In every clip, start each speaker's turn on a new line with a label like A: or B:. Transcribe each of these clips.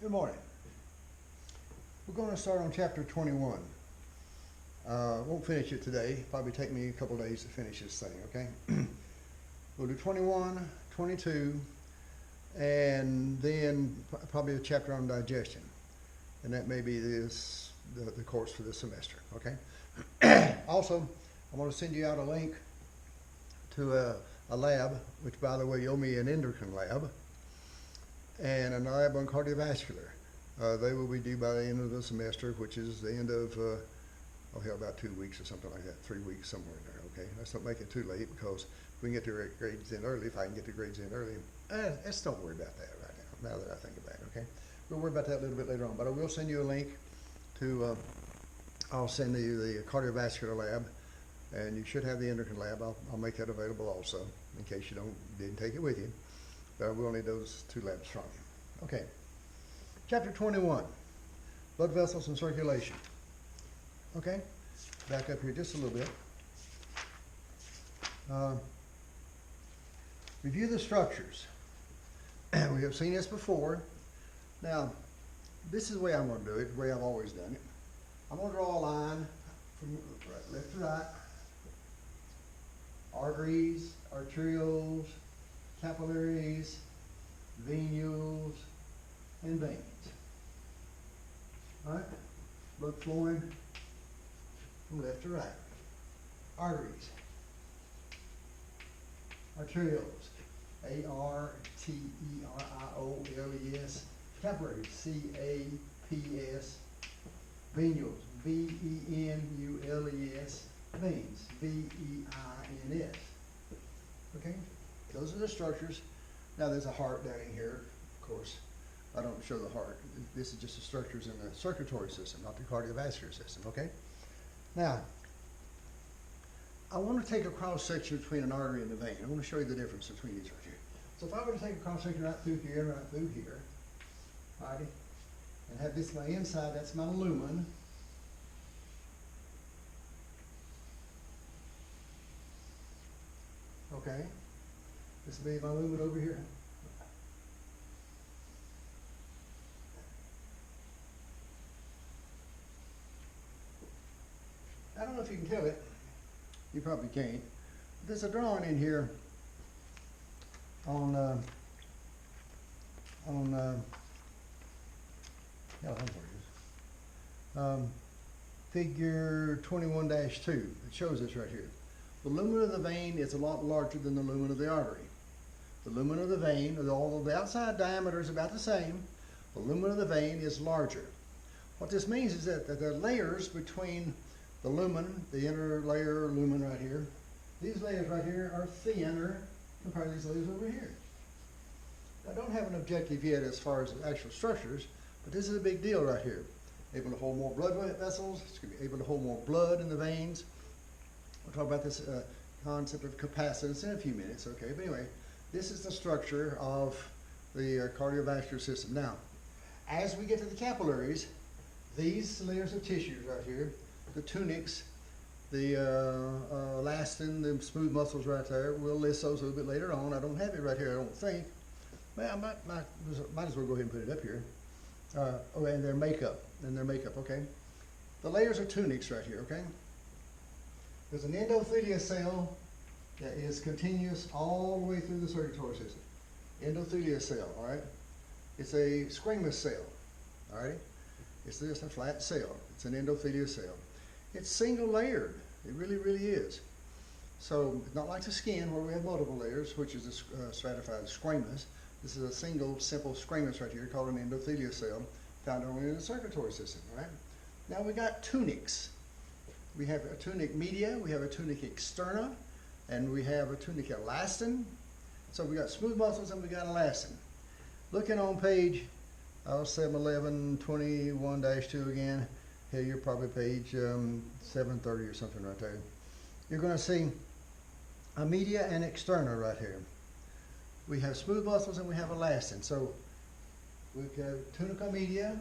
A: Good morning. We're going to start on chapter 21. Won't finish it today. Probably take me a couple days to finish this thing, okay? We'll do 21, 22, and then probably a chapter on digestion. And that may be the course for this semester, okay? Also, I'm going to send you out a link to a lab, which, by the way, you owe me an endocrine lab, and a lab on cardiovascular. They will be due by the end of the semester, which is the end of, about 2 weeks or something like that, 3 weeks, somewhere in there, okay? Let's not make it too late, because if we can get the grades in early, if I can get the grades in early, let's don't worry about that right now that I think about it, okay? We'll worry about that a little bit later on, but I will send you a link to, I'll send you the cardiovascular lab, and you should have the endocrine lab. I'll make that available also, in case you didn't take it with you. But I will need those two labs from you. Okay. Chapter 21, blood vessels and circulation. Okay, back up here just a little bit. Review the structures. We have seen this before. Now, this is the way I'm going to do it, the way I've always done it. I'm going to draw a line from left to right. Arteries, arterioles, capillaries, venules, and veins. All right? Blood flowing from left to right. Arteries. Arterioles. A-R-T-E-R-I-O-L-E-S. Capillaries. C-A-P-S. Venules. V-E-N-U-L-E-S. Veins. V-E-I-N-S. Okay? Those are the structures. Now there's a heart down in here, of course. I don't show the heart. This is just the structures in the circulatory system, not the cardiovascular system, okay? Now, I want to take a cross section between an artery and a vein. I want to show you the difference between these right here. So if I were to take a cross section right through here and right through here, alrighty, and have this my inside, that's my lumen. Okay, this will be my lumen over here. I don't know if you can tell it. You probably can't. There's a drawing in here on figure 21-2. It shows this right here. The lumen of the vein is a lot larger than the lumen of the artery. The lumen of the vein, although the outside diameter is about the same, the lumen of the vein is larger. What this means is that the layers between the lumen, the inner layer lumen right here, these layers right here are thinner compared to these layers over here. I don't have an objective yet as far as the actual structures, but this is a big deal right here. Able to hold more blood vessels, it's going to be able to hold more blood in the veins. We'll talk about this concept of capacitance in a few minutes, okay? But anyway, this is the structure of the cardiovascular system. Now, as we get to the capillaries, these layers of tissues right here, the tunics, the elastin, the smooth muscles right there, we'll list those a little bit later on. I don't have it right here, I don't think. But I might as well go ahead and put it up here. And their makeup, okay? The layers are tunics right here, okay? There's an endothelial cell that is continuous all the way through the circulatory system. Endothelial cell, all right? It's a squamous cell, all right? It's just a flat cell. It's an endothelial cell. It's single layered. It really, really is. So it's not like the skin where we have multiple layers, which is stratified squamous. This is a single, simple squamous right here called an endothelial cell, found only in the circulatory system, all right? Now we got tunics. We have a tunic media, we have a tunic externa, and we have a tunic elastin. So we got smooth muscles and we got elastin. Looking on page 711, 21-2 again, here you're probably page 730 or something right there. You're going to see a media and externa right here. We have smooth muscles and we have elastin. So we have tunica media,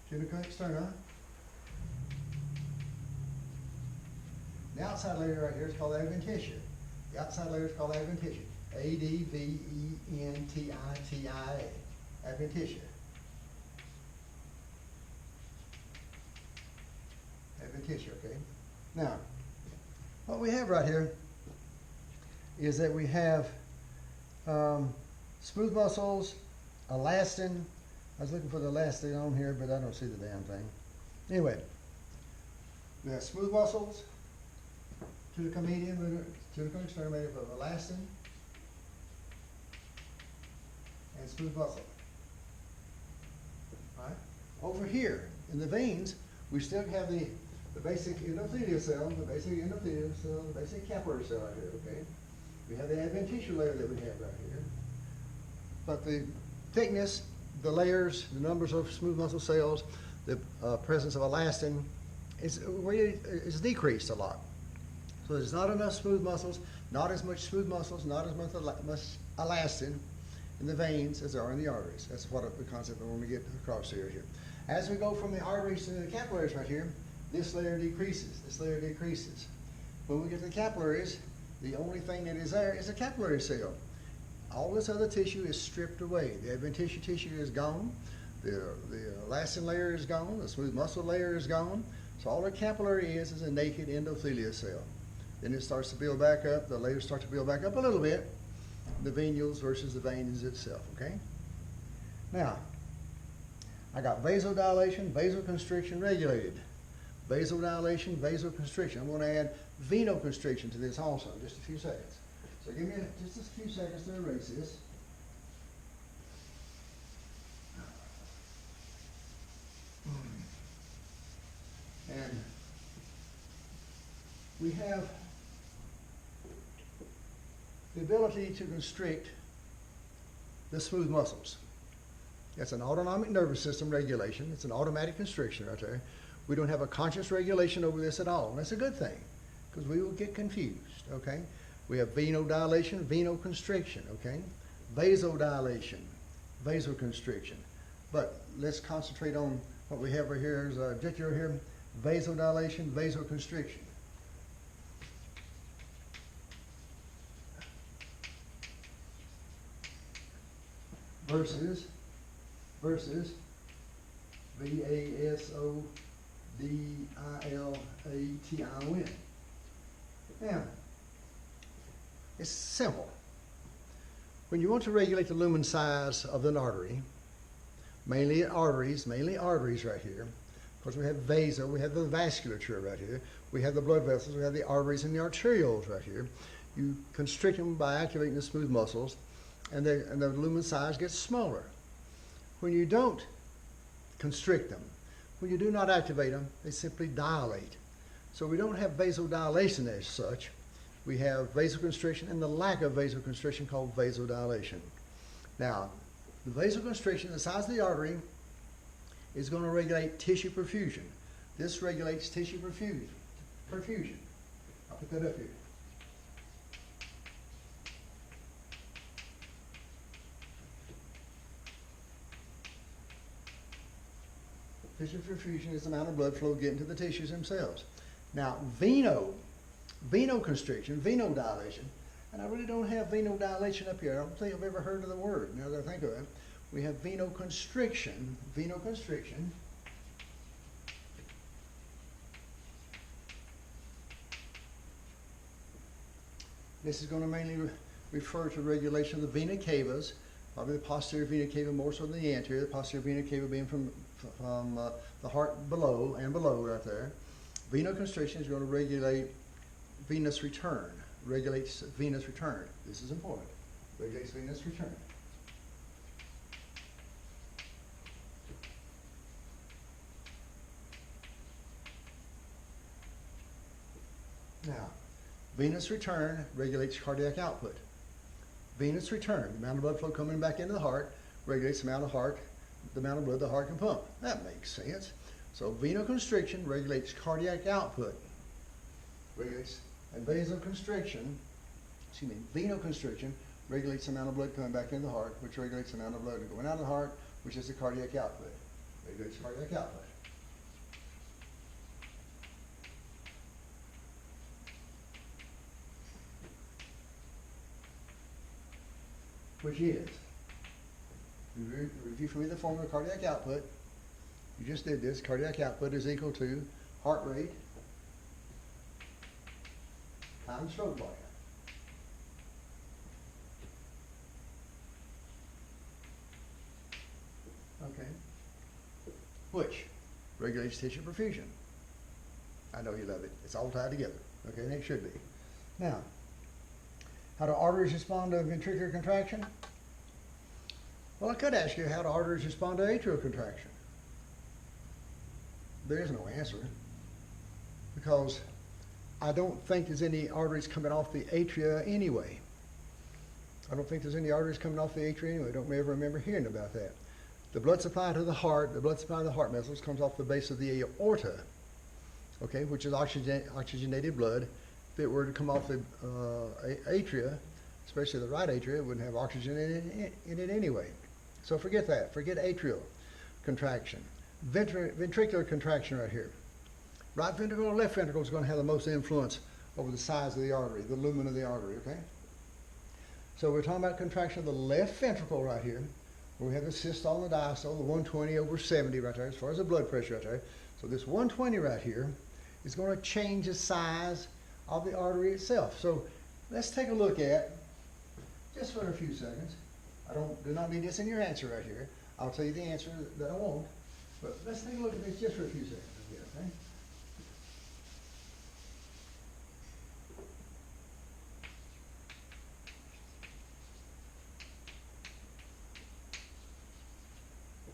A: tunica externa. The outside layer right here is called adventitia. The outside layer is called adventitia. A-D-V-E-N-T-I-T-I-A, adventitia. Adventitia, okay? Now, what we have right here is that we have smooth muscles, elastin. I was looking for the elastin on here, but I don't see the damn thing. Anyway, we have smooth muscles, tunicum medium, tunicum externum made up of elastin and smooth muscle. All right? Over here in the veins, we still have the basic endothelial cell, the basic capillary cell right here, okay? We have the adventitial layer that we have right here. But the thickness, the layers, the numbers of smooth muscle cells, the presence of elastin is decreased a lot. So there's not enough smooth muscles, not as much smooth muscles, not as much elastin in the veins as there are in the arteries. That's what the concept I want to get across here. As we go from the arteries to the capillaries right here, this layer decreases, this layer decreases. When we get to the capillaries, the only thing that is there is a capillary cell. All this other tissue is stripped away. The adventitious tissue is gone, the elastin layer is gone, the smooth muscle layer is gone. So all the capillary is a naked endothelial cell. Then it starts to build back up, the layers start to build back up a little bit, the venules versus the veins itself, okay? Now, I got vasodilation, vasoconstriction regulated. Vasodilation, vasoconstriction. I'm going to add venoconstriction to this also in just a few seconds. So give me just a few seconds to erase this. And we have the ability to constrict the smooth muscles. That's an autonomic nervous system regulation. It's an automatic constriction right there. We don't have a conscious regulation over this at all. And that's a good thing, because we will get confused, okay? We have venodilation, venoconstriction, okay? Vasodilation, vasoconstriction. But let's concentrate on what we have right here is objective here, vasodilation, vasoconstriction. Versus vasodilation. Now, it's simple. When you want to regulate the lumen size of an artery, mainly arteries right here, because we have vasa, we have the vasculature right here, we have the blood vessels, we have the arteries and the arterioles right here. You constrict them by activating the smooth muscles, and the lumen size gets smaller. When you don't constrict them, when you do not activate them, they simply dilate. So we don't have vasodilation as such. We have vasoconstriction and the lack of vasoconstriction called vasodilation. Now, the vasoconstriction, the size of the artery, is going to regulate tissue perfusion. This regulates tissue perfusion. I'll put that up here. Tissue perfusion is the amount of blood flow getting to the tissues themselves. Now, venoconstriction, venodilation, and I really don't have venodilation up here. I don't think I've ever heard of the word, now that I think of it. We have venoconstriction. This is going to mainly refer to regulation of the vena cavas, probably the posterior vena cava more so than the anterior, the posterior vena cava being from the heart below right there. Venoconstriction is going to regulate venous return, regulates venous return. This is important, regulates venous return. Now, venous return regulates cardiac output. Venous return, the amount of blood flow coming back into the heart, regulates the amount of blood the heart can pump. That makes sense. So venoconstriction regulates cardiac output. And venoconstriction regulates the amount of blood coming back into the heart, which regulates the amount of blood going out of the heart, which is the cardiac output. Regulates cardiac output. which is, review for me the formula of cardiac output. You just did this. Cardiac output is equal to heart rate times stroke volume. Okay. Which regulates tissue perfusion. I know you love it. It's all tied together. Okay, and it should be. Now, how do arteries respond to ventricular contraction? Well, I could ask you how do arteries respond to atrial contraction. There is no answer, because I don't think there's any arteries coming off the atria anyway. I don't think there's any arteries coming off the atria anyway. I don't ever remember hearing about that. The blood supply to the heart, the blood supply to the heart muscles comes off the base of the aorta, okay, which is oxygenated blood. If it were to come off the atria, especially the right atria, it wouldn't have oxygen in it anyway. So forget that. Forget atrial contraction. Ventricular contraction right here. Right ventricle or left ventricle is going to have the most influence over the size of the artery, the lumen of the artery, okay? So we're talking about contraction of the left ventricle right here, where we have the systole and the diastole, the 120/70 right there, as far as the blood pressure right there. So this 120 right here is going to change the size of the artery itself. So let's take a look at, just for a few seconds, do not need this in your answer right here. I'll tell you the answer that I want, but let's take a look at this just for a few seconds here, okay?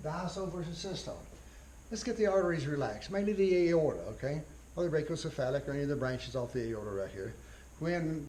A: Diastole versus systole. Let's get the arteries relaxed, mainly the aorta, okay? Or the brachiocephalic or any of the branches off the aorta right here. When